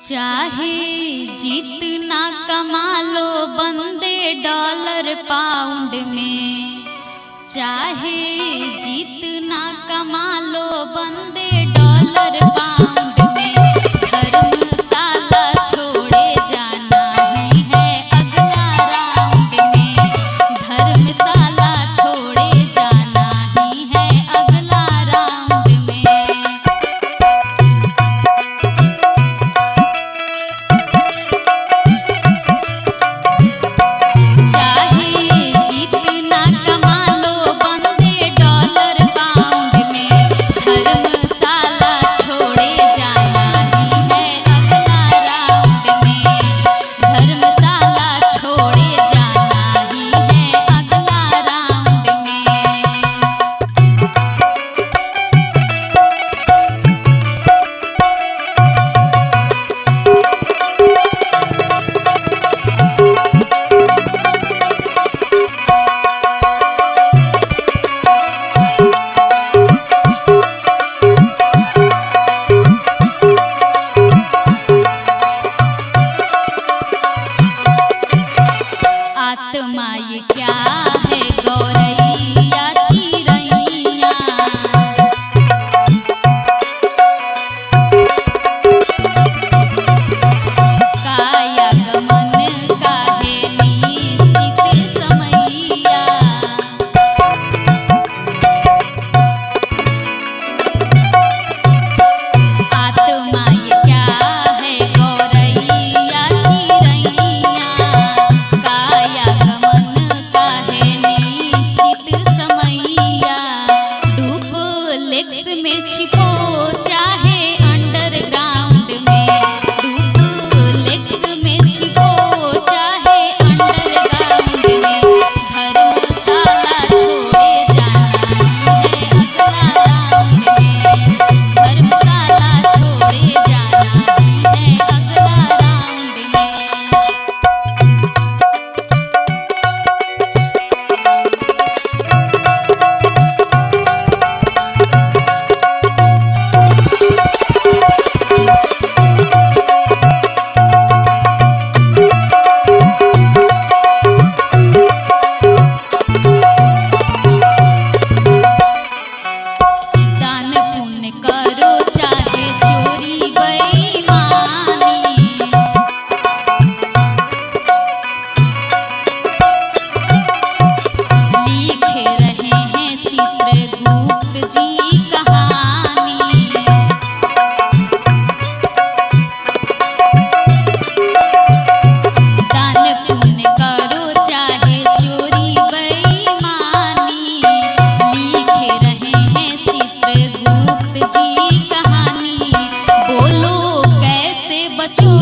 चाहे जितना कमा लो बंदे डॉलर पाउंड में, चाहे जितना कमा लो बंदे डॉलर पाउंड में, धर्मशाला छोड़े जाना ही है अगला राउंड में, धर्मशाला छोड़े जाना ही है अगला राउंड में। आत्मा ये क्या है गौरैया चिरैया, काया गमन काहे निश्चित समैया, आत्मा ये क्या है गौरैया चिरैया, काया गमन काहे निश्चित समैया, डुप्लेक्स में छिपो चाहे अंडरग्राउंड में, डुप्लेक्स में छिपो चाहे अंडरग्राउंड में, धर्मशाला छोड़े जाना ही है अगला राउंड में, धर्मशाला छोड़े जाना ही है अगला राउंड में। दान पुण्य करो चाहे चोरी बेईमानी, लिखे रहे हैं चित्रगुप्त जी कहानी, दान पुण्य करो चाहे चोरी बेईमानी, लिखे रहे हैं चित्रगुप्त जी कहानी, बोलो कैसे बचो